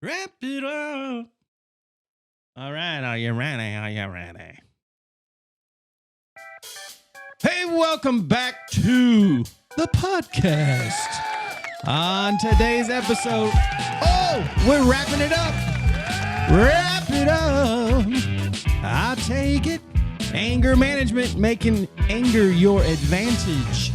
Wrap it up. All right, are you ready? Are you ready? Hey, welcome back to the podcast. On today's episode, we're wrapping it up. Wrap it up. I'll take it. Anger management, making anger your advantage.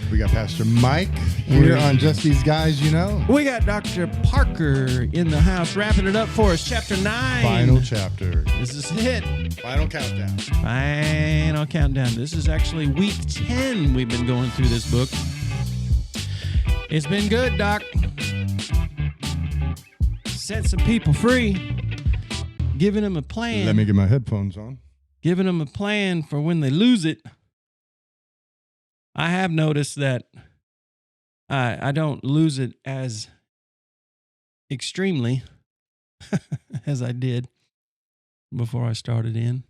We got Pastor Mike here on Just These Guys, You Know. We got Dr. Parker in the house wrapping it up for us. Chapter 9. Final chapter. This is it. Final countdown. Final countdown. This is actually week 10 we've been going through this book. It's been good, Doc. Set some people free. Giving them a plan. Let me get my headphones on. Giving them a plan for when they lose it. I have noticed that I don't lose it as extremely as I did before I started in.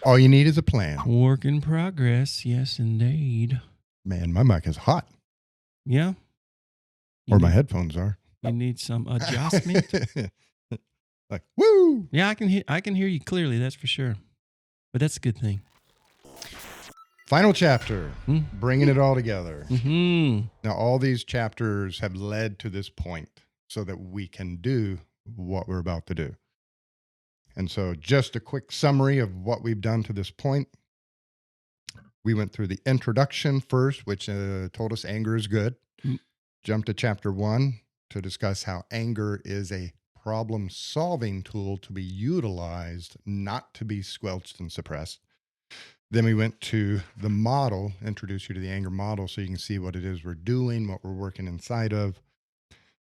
All you need is a plan. Work in progress. Yes, indeed. Man, my mic is hot. Yeah. Or my headphones are. You need some adjustment. Like, woo! Yeah, I can hear you clearly, that's for sure. But that's a good thing. Final chapter. Bringing it all together. Mm-hmm. Now, all these chapters have led to this point so that we can do what we're about to do. And so just a quick summary of what we've done to this point. We went through the introduction first, which told us anger is good. Jumped to chapter 1 to discuss how anger is a problem-solving tool to be utilized, not to be squelched and suppressed. Then we went to the model, introduce you to the anger model so you can see what it is we're doing, what we're working inside of.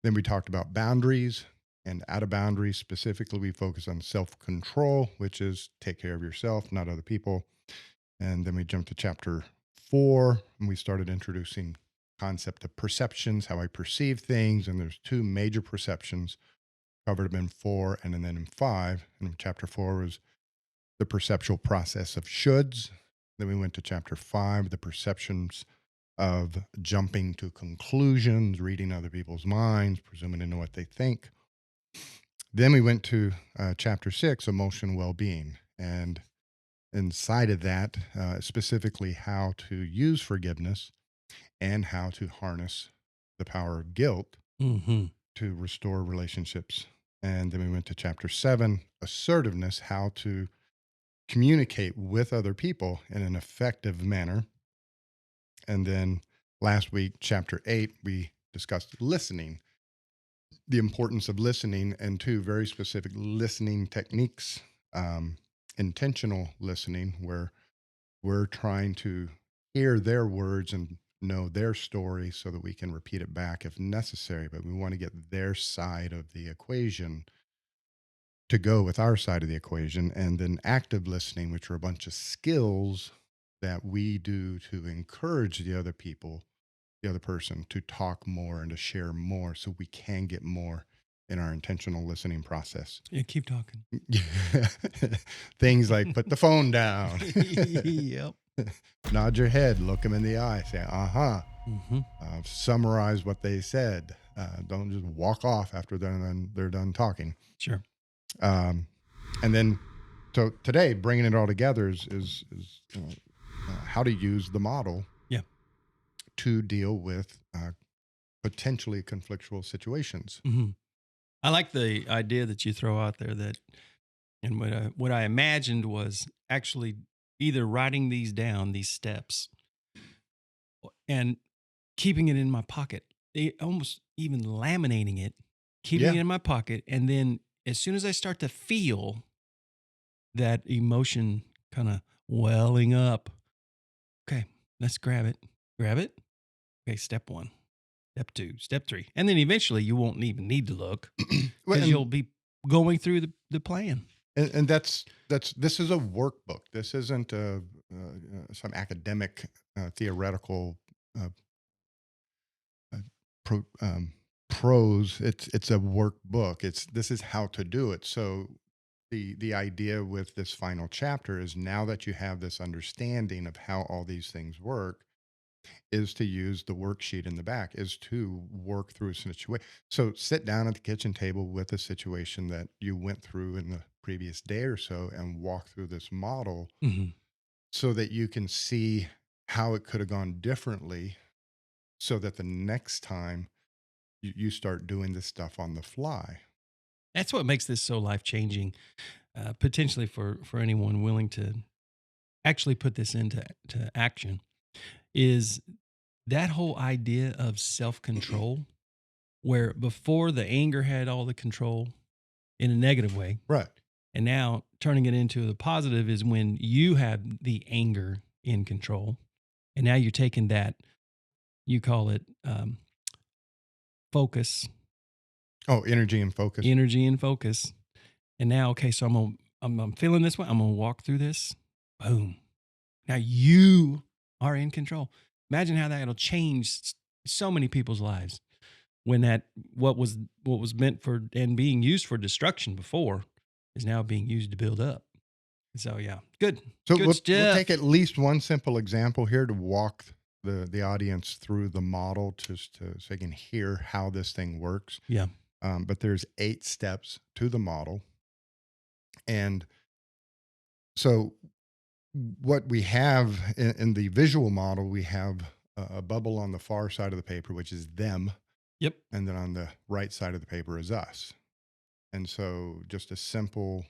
Then we talked about boundaries, and out of boundaries, specifically, we focus on self-control, which is take care of yourself, not other people. And then we jumped to chapter 4, and we started introducing concept of perceptions, how I perceive things. And there's two major perceptions covered them in 4 and then in 5. And chapter 4 was the perceptual process of shoulds. Then we went to chapter 5, the perceptions of jumping to conclusions, reading other people's minds, presuming to know what they think. Then we went to chapter 6, emotional well-being. And inside of that, specifically how to use forgiveness and how to harness the power of guilt to restore relationships. And then we went to chapter 7, assertiveness, how to communicate with other people in an effective manner. And then last week, chapter 8, we discussed listening, the importance of listening, and 2 very specific listening techniques, intentional listening, where we're trying to hear their words and know their story so that we can repeat it back if necessary, but we want to get their side of the equation to go with our side of the equation. And then active listening, which are a bunch of skills that we do to encourage the other person to talk more and to share more so we can get more in our intentional listening process. Yeah, keep talking. Things like put the phone down. Yep. Nod your head, look them in the eye, say, Mm-hmm. Summarize what they said. Don't just walk off after they're done talking. Sure. And then, so today, bringing it all together is how to use the model to deal with potentially conflictual situations. Mm-hmm. I like the idea that you throw out there that, and what I imagined was actually either writing these down, these steps, and keeping it in my pocket, almost even laminating it, keeping it in my pocket. And then as soon as I start to feel that emotion kind of welling up, okay, let's grab it. Okay, step 1, step 2, step 3. And then eventually you won't even need to look because you'll be going through the plan. And this is a workbook. This isn't some academic, theoretical prose. It's a workbook. This is how to do it. So the idea with this final chapter is now that you have this understanding of how all these things work, is to use the worksheet in the back, is to work through a situation. So sit down at the kitchen table with a situation that you went through in the previous day or so and walk through this model Mhm. so that you can see how it could have gone differently so that the next time you start doing this stuff on the fly. That's what makes this so life changing, potentially for anyone willing to actually put this into action. Is that whole idea of self control, where before the anger had all the control in a negative way, Right. and now turning it into the positive is when you have the anger in control, and now you're taking that, you call it focus, Oh, energy and focus. energy and focus. And now, okay, so I'm feeling this way. I'm gonna walk through this. Boom. Now you are in control. Imagine how that'll change so many people's lives when that what was meant for and being used for destruction before is now being used to build up. So yeah, good, So good we'll take stuff. at least one simple example here to walk the audience through the model, just to so they can hear how this thing works. Yeah. But there's 8 steps to the model, and so what we have in the visual model, we have a bubble on the far side of the paper, which is them, Yep. and then on the right side of the paper is us. And so, just a simple,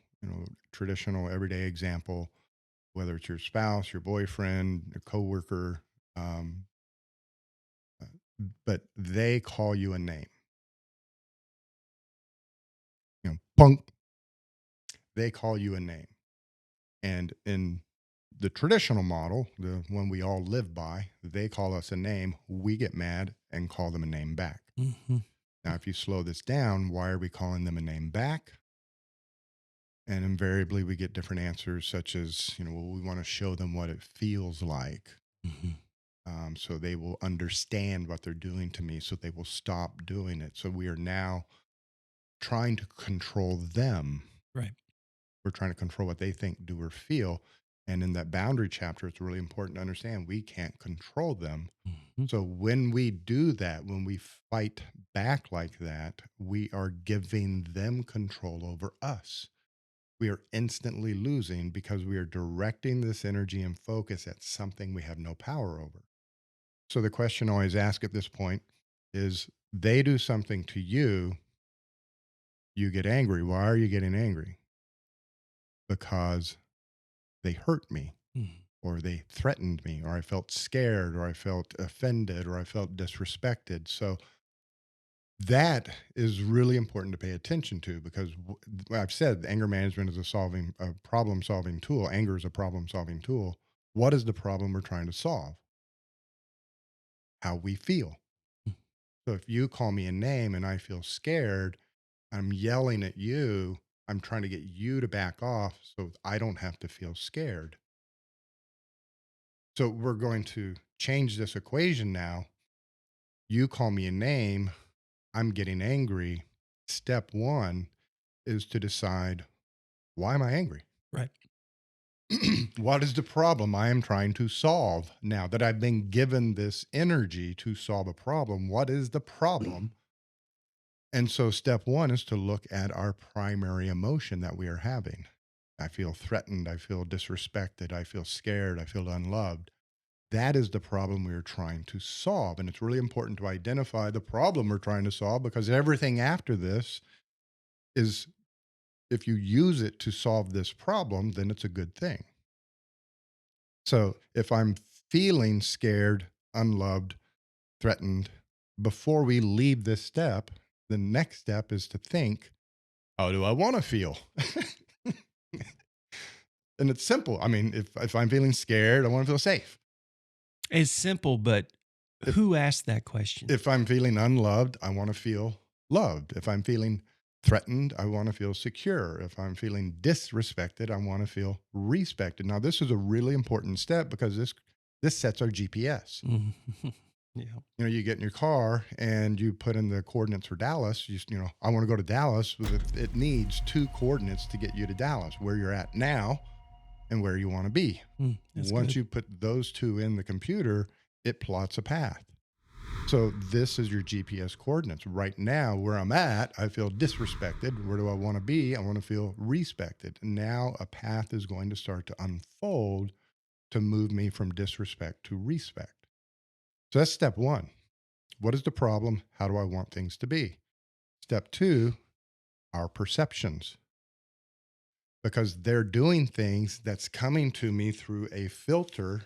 traditional everyday example, whether it's your spouse, your boyfriend, your coworker, um, uh, but they call you a name. Punk. They call you a name, and in the traditional model, the one we all live by, they call us a name. We get mad and call them a name back. Hmm. Now, if you slow this down, why are we calling them a name back? And invariably, we get different answers, such as, well, we want to show them what it feels like. Hmm. So they will understand what they're doing to me, so they will stop doing it. So we are now trying to control them. Right. We're trying to control what they think, do, or feel. And in that boundary chapter, it's really important to understand we can't control them. Hmm. So when we do that, when we fight back like that, we are giving them control over us. We are instantly losing because we are directing this energy and focus at something we have no power over. So the question I always ask at this point is, they do something to you, you get angry. Why are you getting angry? Because they hurt me, or they threatened me, or I felt scared, or I felt offended, or I felt disrespected. So that is really important to pay attention to, because I've said anger management is a problem solving tool. Anger is a problem solving tool. What is the problem we're trying to solve? How we feel. So if you call me a name and I feel scared, I'm yelling at you. I'm trying to get you to back off so I don't have to feel scared. So we're going to change this equation now. You call me a name, I'm getting angry. Step one is to decide, why am I angry? Right. What is the problem I am trying to solve? Now that I've been given this energy to solve a problem, what is the problem? And so step one is to look at our primary emotion that we are having. I feel threatened. I feel disrespected. I feel scared. I feel unloved. That is the problem we are trying to solve. And it's really important to identify the problem we're trying to solve, because everything after this is, if you use it to solve this problem, then it's a good thing. So if I'm feeling scared, unloved, threatened, before we leave this step, the next step is to think, how do I want to feel? And it's simple. I mean, if I'm feeling scared, I want to feel safe. It's simple, but If who asked that question? if I'm feeling unloved, I want to feel loved. If I'm feeling threatened, I want to feel secure. If I'm feeling disrespected, I want to feel respected. Now, this is a really important step, because this sets our GPS. Mhm. Yeah. You get in your car and you put in the coordinates for Dallas. I want to go to Dallas, but it needs 2 coordinates to get you to Dallas, where you're at now and where you want to be. That's Once good. you put those 2 in the computer, it plots a path. So this is your GPS coordinates. Right now, where I'm at, I feel disrespected. Where do I want to be? I want to feel respected. Now a path is going to start to unfold to move me from disrespect to respect. So that's step one. What is the problem? How do I want things to be? Step two, our perceptions. Because they're doing things that's coming to me through a filter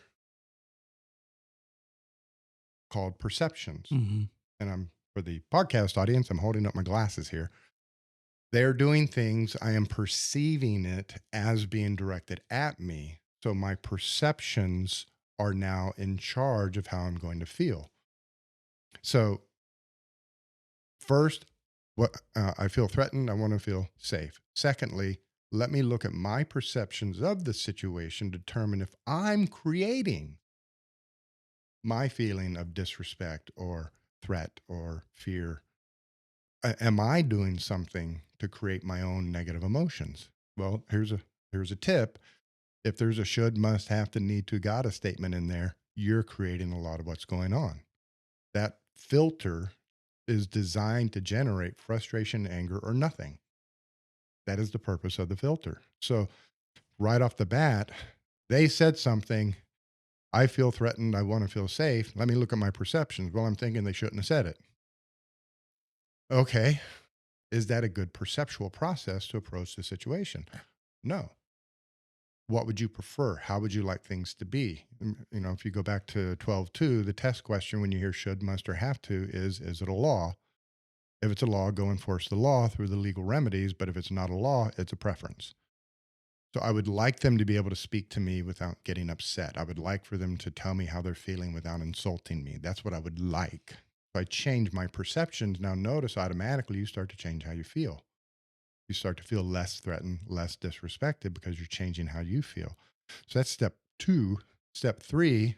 called perceptions. Mm-hmm. And I'm, for the podcast audience, I'm holding up my glasses here. They're doing things, I am perceiving it as being directed at me. So my perceptions are now in charge of how I'm going to feel. So first, what I feel threatened, I want to feel safe. Secondly, let me look at my perceptions of the situation, determine if I'm creating my feeling of disrespect or threat or fear. Am I doing something to create my own negative emotions? Well, here's a tip. If there's a should, must, have to, need to, gotta statement in there, you're creating a lot of what's going on. That filter is designed to generate frustration, anger, or nothing. That is the purpose of the filter. So right off the bat, they said something. I feel threatened. I want to feel safe. Let me look at my perceptions. Well, I'm thinking they shouldn't have said it. Okay. Is that a good perceptual process to approach the situation? No. What would you prefer? How would you like things to be? You know, if you go back to 12.2, the test question when you hear should, must, or have to is it a law? If it's a law, go enforce the law through the legal remedies. But if it's not a law, it's a preference. So I would like them to be able to speak to me without getting upset. I would like for them to tell me how they're feeling without insulting me. That's what I would like. If I change my perceptions, now notice automatically you start to change how you feel. You start to feel less threatened, less disrespected because you're changing how you feel. So that's step two. Step three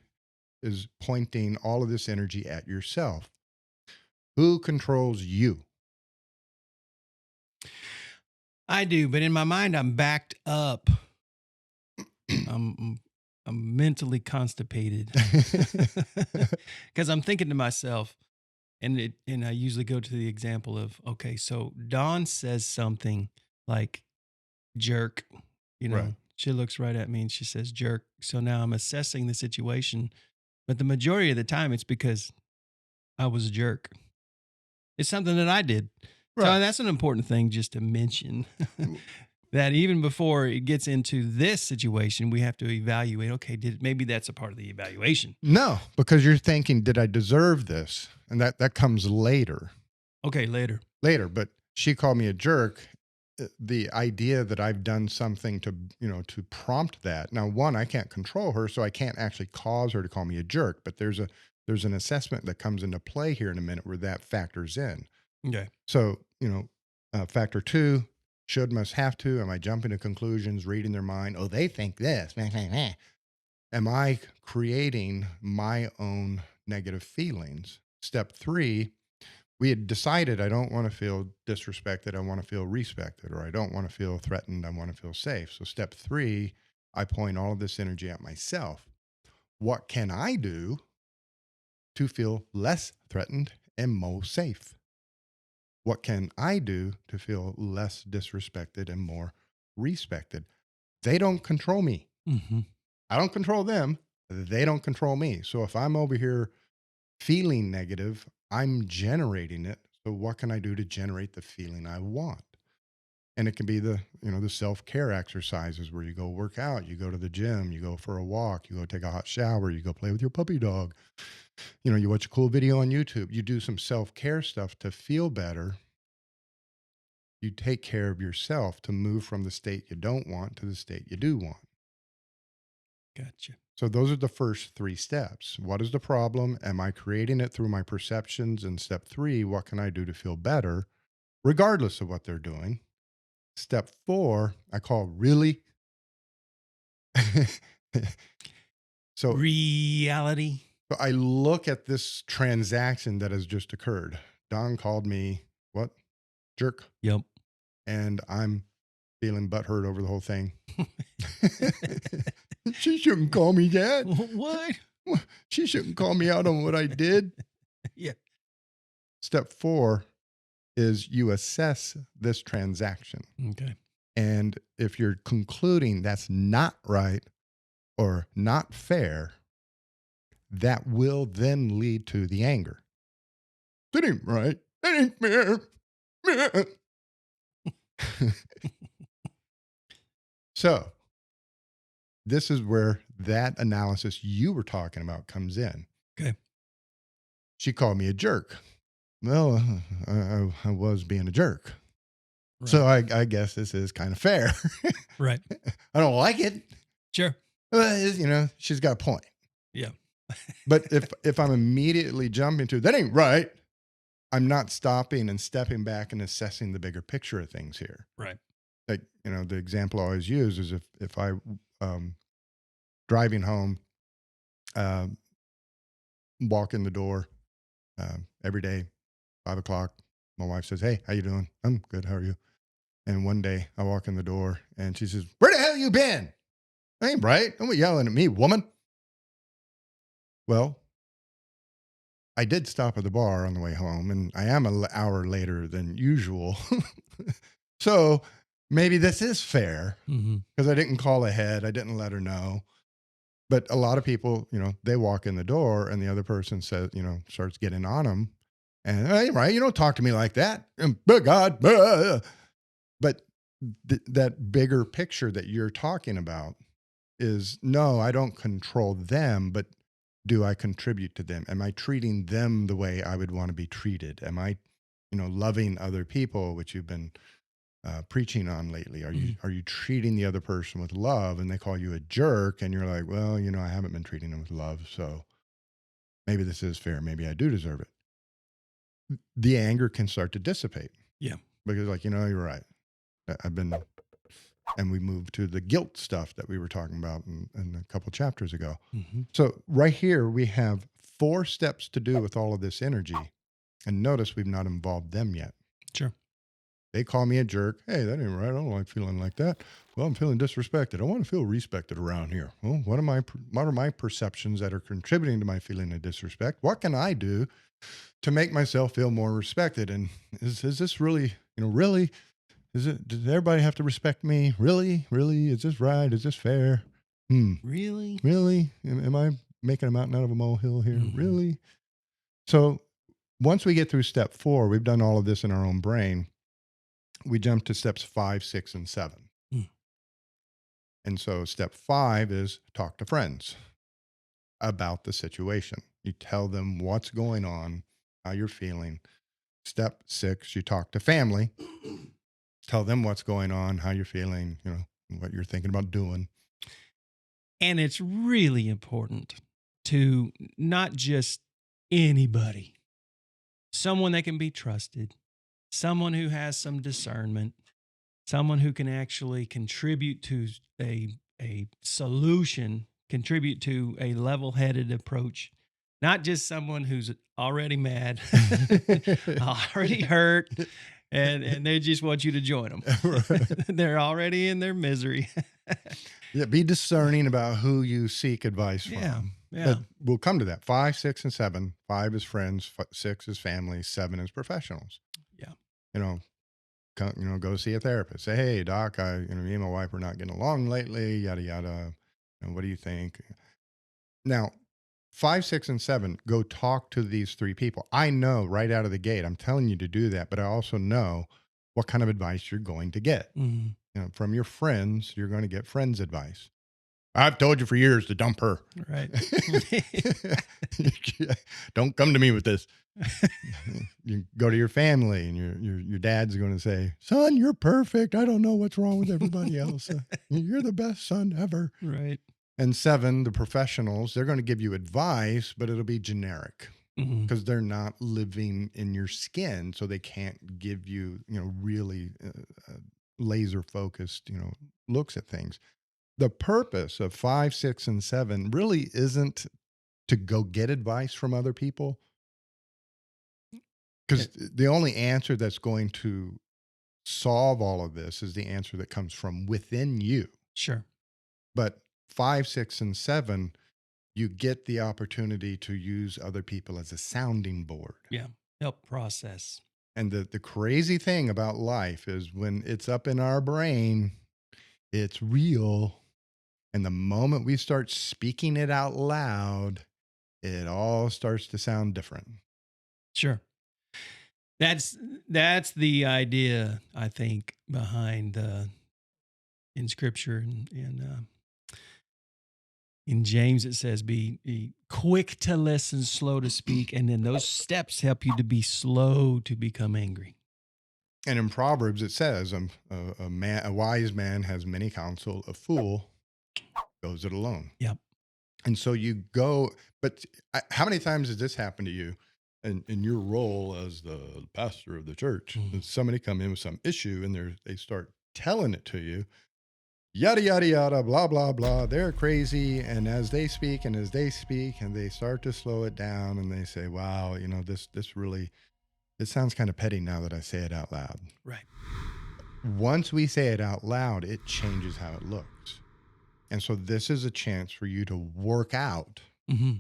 is pointing all of this energy at yourself. Who controls you? I do, but in my mind, I'm backed up. I'm mentally constipated because I'm thinking to myself, and I usually go to the example of, okay, so Dawn says something like jerk, Right. she looks right at me and she says jerk. So now I'm assessing the situation, but the majority of the time it's because I was a jerk. It's something that I did. So Right. that's an important thing just to mention. That even before it gets into this situation, we have to evaluate, okay, maybe that's a part of the evaluation. No, because you're thinking, did I deserve this? And that comes later. Okay, later. But she called me a jerk. The idea that I've done something to prompt that. Now, one, I can't control her, so I can't actually cause her to call me a jerk. But there's an assessment that comes into play here in a minute where that factors in. Okay. So, factor two, should, must, have to. Am I jumping to conclusions, reading their mind? Oh, they think this. Am I creating my own negative feelings? Step three, we had decided I don't want to feel disrespected. I want to feel respected, or I don't want to feel threatened. I want to feel safe. So step three, I point all of this energy at myself. What can I do to feel less threatened and more safe? What can I do to feel less disrespected and more respected? They don't control me. Mm-hmm. I don't control them. They don't control me. So if I'm over here feeling negative, I'm generating it. So what can I do to generate the feeling I want? And it can be the self-care exercises where you go work out, you go to the gym, you go for a walk, you go take a hot shower, you go play with your puppy dog. You watch a cool video on YouTube, you do some self-care stuff to feel better. You take care of yourself to move from the state you don't want to the state you do want. Gotcha. So those are the first three steps. What is the problem? Am I creating it through my perceptions? And step three, what can I do to feel better, regardless of what they're doing? Step four, I call really. So reality. I look at this transaction that has just occurred. Don called me, what? Jerk. Yep. And I'm feeling butthurt over the whole thing. She shouldn't call me that. What? Well, she shouldn't call me out on what I did. Yeah. Step 4 is you assess this transaction. Okay. And if you're concluding that's not right or not fair, that will then lead to the anger. That ain't right. That ain't fair. So, this is where that analysis you were talking about comes in. Okay. She called me a jerk. Well, I was being a jerk. Right. So I guess this is kind of fair. Right. I don't like it. Sure. She's got a point. Yeah. But if I'm immediately jumping to that ain't right, I'm not stopping and stepping back and assessing the bigger picture of things here. Right. Like, the example I always use is if I driving home, um, walk in the door every day, 5:00. My wife says, "Hey, how you doing?" "I'm good. How are you?" And one day I walk in the door and she says, "Where the hell you been?" "I ain't right. Don't be yelling at me, woman." Well, I did stop at the bar on the way home, and I am an hour later than usual. So maybe this is fair Mm-hmm. because I didn't call ahead. I didn't let her know. But a lot of people, they walk in the door and the other person says, starts getting on them. And, "Hey, right, you don't talk to me like that. But God, but that bigger picture that you're talking about is no, I don't control them, but do I contribute to them? Am I treating them the way I would want to be treated? Am I, loving other people, which you've been preaching on lately? Are you treating the other person with love, and they call you a jerk, and you're like, well, I haven't been treating them with love, so maybe this is fair. Maybe I do deserve it. The anger can start to dissipate. Yeah. Because you're right. I've been, and we moved to the guilt stuff that we were talking about in a couple chapters ago. Mm-hmm. So right here, we have 4 steps to do with all of this energy. And notice we've not involved them yet. Sure. They call me a jerk. Hey, that ain't right. I don't like feeling like that. Well, I'm feeling disrespected. I want to feel respected around here. Well, what are my perceptions that are contributing to my feeling of disrespect? What can I do to make myself feel more respected? And is this really, really? Does everybody have to respect me? Really? Really? Is this right? Is this fair? Really? Really? Am I making a mountain out of a molehill here? Mm-hmm. Really? So once we get through step 4, we've done all of this in our own brain. We jump to steps 5, 6, and 7. Mm. And so step 5 is talk to friends about the situation. You tell them what's going on, how you're feeling. Step 6, you talk to family. Tell them what's going on, how you're feeling, what you're thinking about doing. And it's really important to not just anybody, someone that can be trusted, someone who has some discernment, someone who can actually contribute to a solution, contribute to a level-headed approach, not just someone who's already mad, already hurt, and they just want you to join them. Right. They're already in their misery. Yeah, be discerning about who you seek advice from. Yeah. But we'll come to that. 5, 6, and 7. 5 is friends, 6 is family, 7 is professionals. Yeah. Go see a therapist. Say, hey, doc, me and my wife are not getting along lately, yada, yada. What do you think? Now, 5, 6, and 7, go talk to these 3 people. I know right out of the gate, I'm telling you to do that, but I also know what kind of advice you're going to get. Mhm. From your friends, you're going to get friends advice. I've told you for years to dump her. Right. Don't come to me with this. You go to your family, and your dad's going to say, "Son, you're perfect. I don't know what's wrong with everybody else. You're the best son ever." Right. And 7, the professionals, they're going to give you advice, but it'll be generic Mhm. because they're not living in your skin, so they can't give you, really laser focused, looks at things. The purpose of 5, 6, and 7 really isn't to go get advice from other people, because the only answer that's going to solve all of this is the answer that comes from within you. Sure. But 5, 6, and 7 you get the opportunity to use other people as a sounding board. Yeah. Help process. And the crazy thing about life is when it's up in our brain, it's real. And the moment we start speaking it out loud, it all starts to sound different. Sure. That's the idea, I think, behind in Scripture and in James it says, be quick to listen, slow to speak, and then those steps help you to be slow to become angry. And in Proverbs, it says, a wise man has many counsel, a fool goes it alone. Yep. And so you go, but how many times has this happened to you in your role as the pastor of the church? Mhm. Somebody come in with some issue and they start telling it to you, yada, yada, yada, blah, blah, blah. They're crazy. And as they speak and they start to slow it down and they say, wow, this sounds kind of petty now that I say it out loud. Right. Once we say it out loud, it changes how it looks. And so this is a chance for you to work out Mm-hmm.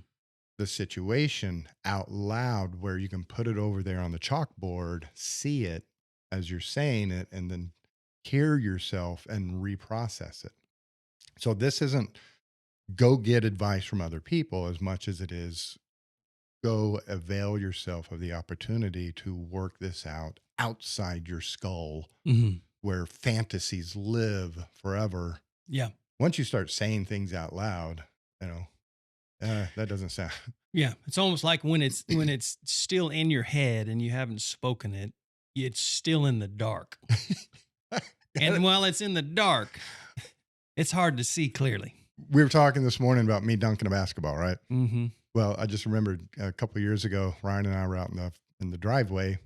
the situation out loud where you can put it over there on the chalkboard, see it as you're saying it, and then hear yourself and reprocess it. So this isn't go get advice from other people as much as it is go avail yourself of the opportunity to work this out outside your skull, Mm-hmm. where fantasies live forever. Yeah. Once you start saying things out loud, that doesn't sound. Yeah. It's almost like when it's still in your head and you haven't spoken it, it's still in the dark. And while it's in the dark, it's hard to see clearly. We were talking this morning about me dunking a basketball, right? Mm-hmm. Well, I just remembered a couple of years ago, Ryan and I were out in the driveway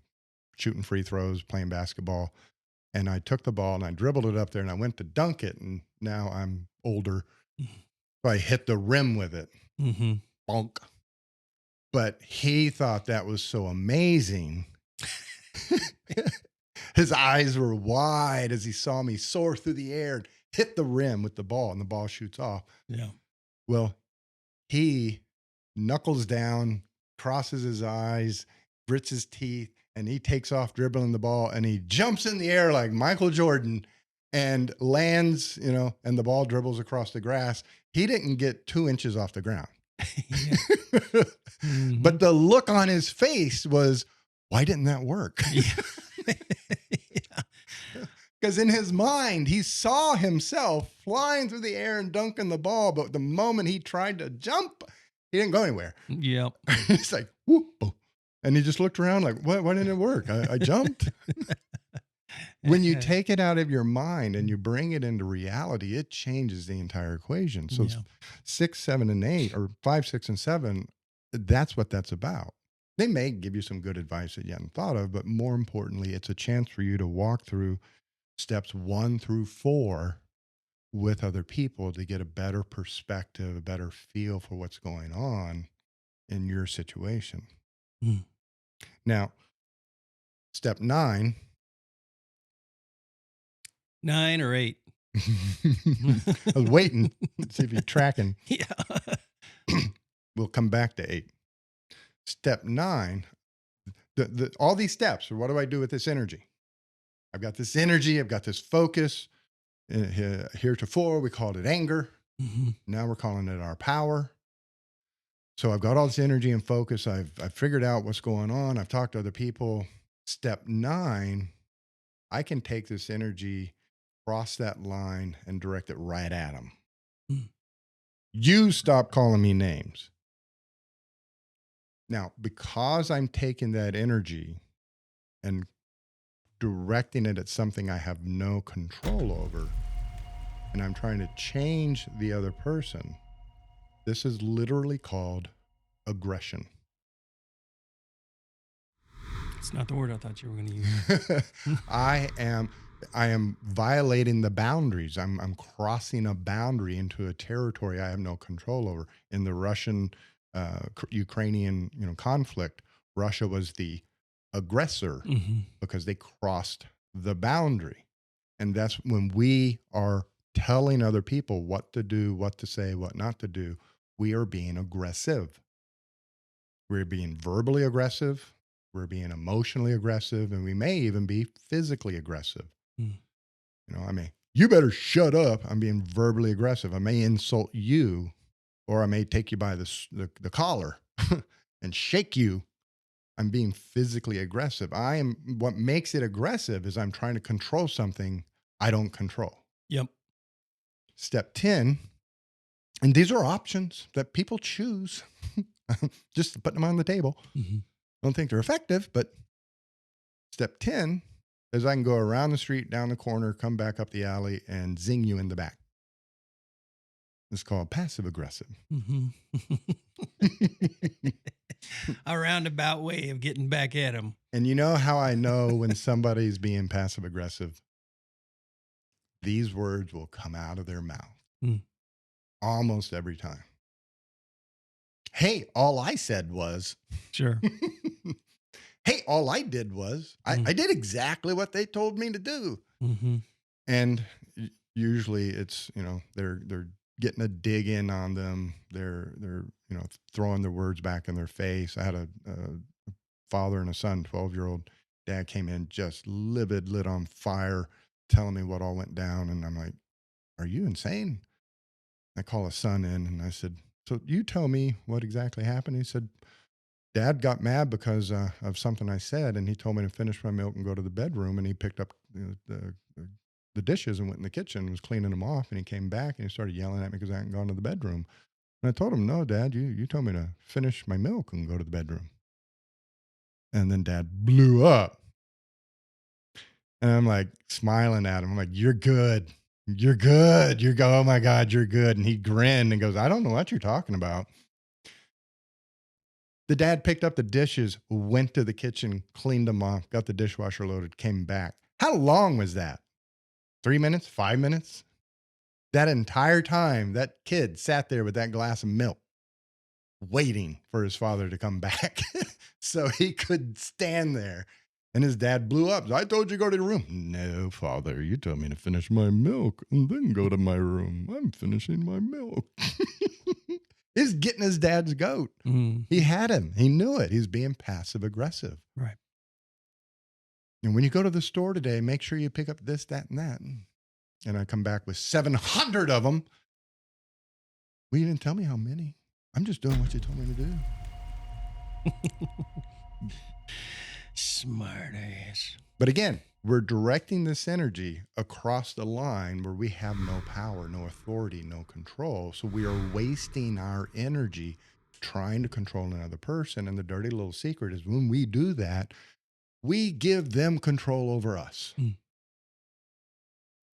shooting free throws, playing basketball. And I took the ball and I dribbled it up there and I went to dunk it. And now I'm older. So I hit the rim with it. Mm-hmm. Bonk. But he thought that was so amazing. His eyes were wide as he saw me soar through the air and hit the rim with the ball, and the ball shoots off. Yeah. Well, he knuckles down, crosses his eyes, grits his teeth, and he takes off dribbling the ball, and he jumps in the air like Michael Jordan and lands, and the ball dribbles across the grass. He didn't get 2 inches off the ground. Mm-hmm. But the look on his face was, why didn't that work? Yeah. Because in his mind, he saw himself flying through the air and dunking the ball. But the moment he tried to jump, he didn't go anywhere. Yep. It's like, whoop. And he just looked around like, what? Why didn't it work? I jumped. When you take it out of your mind and you bring it into reality, it changes the entire equation. So 6, 7, and 8, or 5, 6, and 7, that's what that's about. They may give you some good advice that you hadn't thought of, but more importantly, it's a chance for you to walk through steps 1 through 4 with other people to get a better perspective, a better feel for what's going on in your situation. Mm. Now, step 9. 9 or 8. I was waiting to see if you're tracking. Yeah. We'll come back to 8. Step 9, all these steps, what do I do with this energy? I've got this energy, I've got this focus. Heretofore, we called it anger. Mm-hmm. Now we're calling it our power. So I've got all this energy and focus. I've figured out what's going on. I've talked to other people. Step 9, I can take this energy, cross that line, and direct it right at them. Mm. You stop calling me names. Now, because I'm taking that energy and directing it at something I have no control over, and I'm trying to change the other person, this is literally called aggression. It's not the word I thought you were going to use. I am violating the boundaries. I'm crossing a boundary into a territory I have no control over. In the Russian Ukrainian conflict, Russia was the aggressor because they crossed the boundary. And that's when we are telling other people what to do, what to say, what not to do. we are being aggressive. We're being verbally aggressive. We're being emotionally aggressive, and we may even be physically aggressive. Mm. I mean, you better shut up. I'm being verbally aggressive. I may insult you, or I may take you by the collar and shake you. I'm being physically aggressive. What makes it aggressive is I'm trying to control something I don't control. Yep. Step 10, and these are options that people choose. Just putting them on the table. Mm-hmm. Don't think they're effective, but step 10 is I can go around the street, down the corner, come back up the alley, and zing you in the back. It's called passive aggressive. Mm-hmm. A roundabout way of getting back at them. And you know how I know when somebody's being passive aggressive? These words will come out of their mouth almost every time. Hey, all I said was. Sure. Hey, all I did was, I did exactly what they told me to do. Mm-hmm. And usually it's, they're getting a dig in on them. They're throwing their words back in their face. I had a father and a son, 12-year-old. Dad came in just livid, lit on fire, telling me what all went down. And I'm like, are you insane? I call a son in and I said, so you tell me what exactly happened. He said, Dad got mad because of something I said, and he told me to finish my milk and go to the bedroom, and he picked up the dishes and went in the kitchen and was cleaning them off, and he came back and he started yelling at me because I hadn't gone to the bedroom. And I told him, no, Dad, you told me to finish my milk and go to the bedroom. And then Dad blew up. And I'm like smiling at him. I'm like, you're good. You're good. Oh my God, you're good. And he grinned and goes, I don't know what you're talking about. The dad picked up the dishes, went to the kitchen, cleaned them off, got the dishwasher loaded, came back. How long was that? 3 minutes? 5 minutes? That entire time, that kid sat there with that glass of milk, waiting for his father to come back so he could stand there. And his dad blew up. I told you to go to the room. No, Father, you told me to finish my milk and then go to my room. I'm finishing my milk. He's getting his dad's goat. Mm. He had him. He knew it. He's being passive aggressive. Right. And when you go to the store today, make sure you pick up this, that, and that. And I come back with 700 of them. Well, you didn't tell me how many. I'm just doing what you told me to do. Smart ass. But again, we're directing this energy across the line where we have no power, no authority, no control. So we are wasting our energy trying to control another person. And the dirty little secret is when we do that, we give them control over us.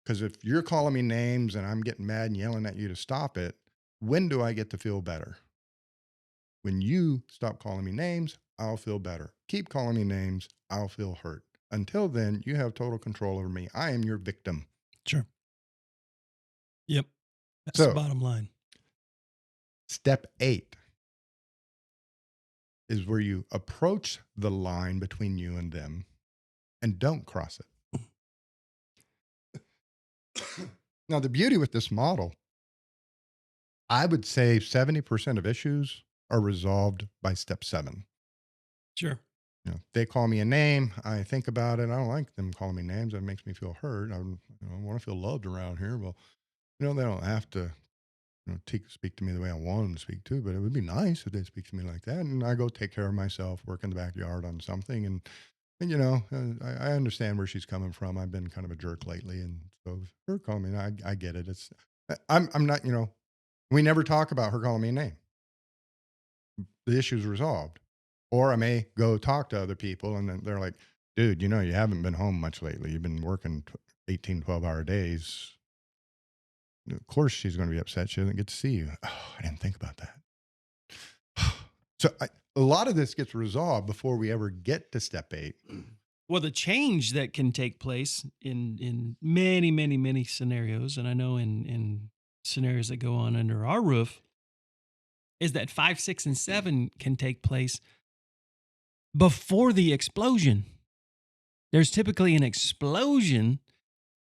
Because if you're calling me names and I'm getting mad and yelling at you to stop it, when do I get to feel better? When you stop calling me names, I'll feel better. Keep calling me names, I'll feel hurt. Until then, you have total control over me. I am your victim. Sure. Yep. That's So, the bottom line. Step 8 is where you approach the line between you and them and don't cross it. Now, the beauty with this model, I would say 70% of issues are resolved by step 7. Sure. They call me a name. I think about it. I don't like them calling me names. That makes me feel hurt. I want to feel loved around here. Well, they don't have to speak to me the way I want them to speak to, but it would be nice if they speak to me like that. And I go take care of myself, work in the backyard on something. And I understand where she's coming from. I've been kind of a jerk lately. And so her calling me, I get it. I'm not, we never talk about her calling me a name. The issue's resolved. Or I may go talk to other people and then they're like, dude, you haven't been home much lately. You've been working 18, 12-hour days. Of course she's going to be upset. She doesn't get to see you. Oh, I didn't think about that. So a lot of this gets resolved before we ever get to step 8. Well, the change that can take place in many, many, many scenarios, and I know in scenarios that go on under our roof, is that 5, 6, and 7 can take place before the explosion. There's typically an explosion,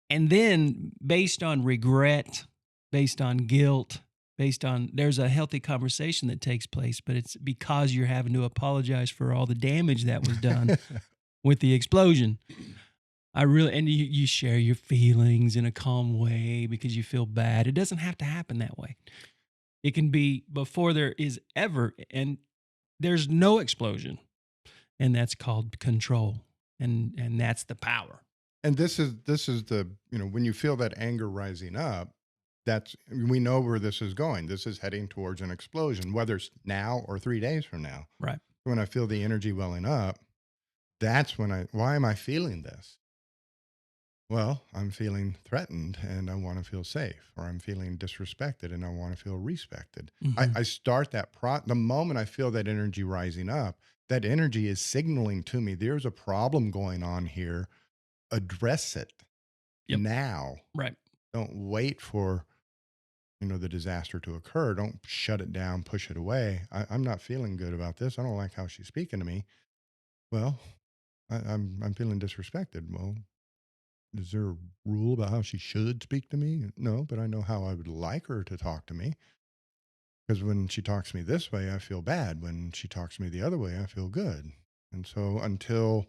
and then based on regret, based on guilt, based on there's a healthy conversation that takes place, but it's because you're having to apologize for all the damage that was done with the explosion. And you share your feelings in a calm way because you feel bad. It doesn't have to happen that way. It can be before there is ever, and there's no explosion, and that's called control, and that's the power. And this is the, when you feel that anger rising up, we know where this is going. This is heading towards an explosion, whether it's now or 3 days from now. Right. When I feel the energy welling up, that's when why am I feeling this? Well, I'm feeling threatened and I want to feel safe, or I'm feeling disrespected and I want to feel respected. Mm-hmm. I start the moment I feel that energy rising up, that energy is signaling to me, there's a problem going on here. Address it now. Right. Don't wait for, the disaster to occur. Don't shut it down, push it away. I'm not feeling good about this. I don't like how she's speaking to me. Well, I'm feeling disrespected. Well, is there a rule about how she should speak to me? No, but I know how I would like her to talk to me. Because when she talks to me this way, I feel bad. When she talks to me the other way, I feel good. And so until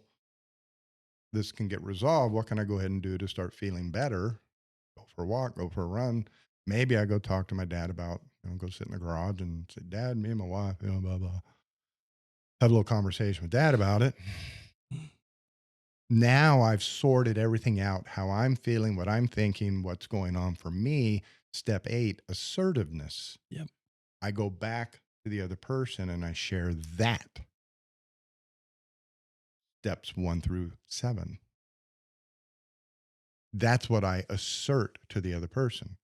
this can get resolved, what can I go ahead and do to start feeling better? Go for a walk, go for a run. Maybe I go talk to my dad about, go sit in the garage and say, Dad, me and my wife, blah, blah. Have a little conversation with Dad about it. Now I've sorted everything out, how I'm feeling, what I'm thinking, what's going on for me. Step 8, assertiveness. Yep. I go back to the other person and I share that. Steps 1 through 7. That's what I assert to the other person.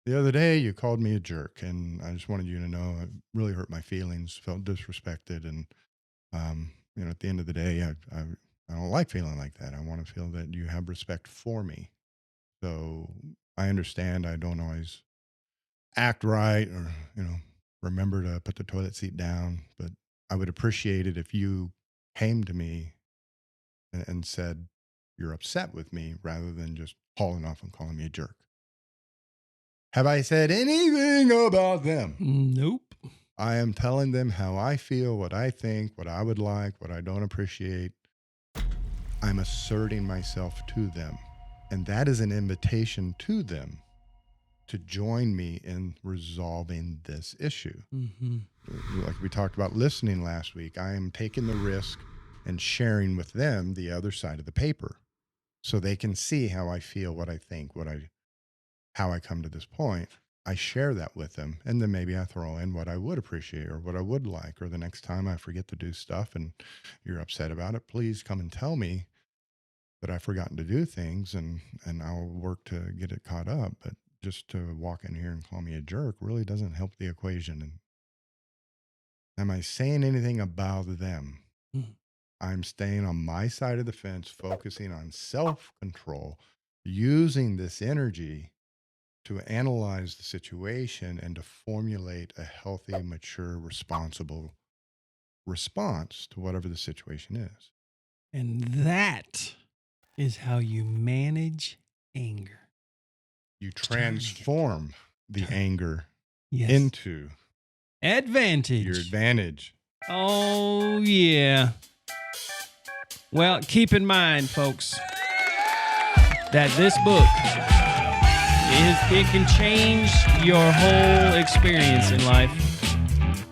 The other day, you called me a jerk, and I just wanted you to know it really hurt my feelings, felt disrespected, and at the end of the day, I don't like feeling like that. I want to feel that you have respect for me. So I understand I don't always act right or, remember to put the toilet seat down, but I would appreciate it if you came to me and said you're upset with me rather than just hauling off and calling me a jerk. Have I said anything about them? Nope. I am telling them how I feel, what I think, what I would like, what I don't appreciate. I'm asserting myself to them. And that is an invitation to them to join me in resolving this issue. Mm-hmm. Like we talked about listening last week, I am taking the risk and sharing with them the other side of the paper so they can see how I feel, what I think, how I come to this point. I share that with them, and then maybe I throw in what I would appreciate or what I would like, or the next time I forget to do stuff and you're upset about it, please come and tell me that I've forgotten to do things, and I'll work to get it caught up. But just to walk in here and call me a jerk really doesn't help the equation. And am I saying anything about them? I'm staying on my side of the fence, focusing on self-control, using this energy to analyze the situation and to formulate a healthy, mature, responsible response to whatever the situation is. And that is how you manage anger. You transform the anger Yes. into advantage. your advantage. Oh, yeah. Well, keep in mind, folks, that this book it can change your whole experience in life,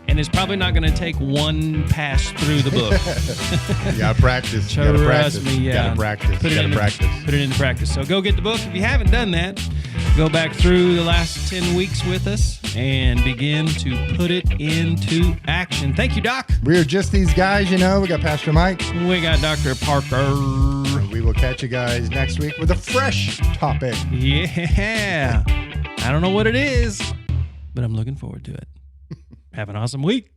and it's probably not going to take one pass through the book. You got to practice. You got to practice. Me, yeah. You got to practice. Put it into practice. So go get the book. If you haven't done that, go back through the last 10 weeks with us and begin to put it into action. Thank you, Doc. We're just these guys, We got Pastor Mike. We got Dr. Parker. We will catch you guys next week with a fresh topic. Yeah. I don't know what it is, but I'm looking forward to it. Have an awesome week.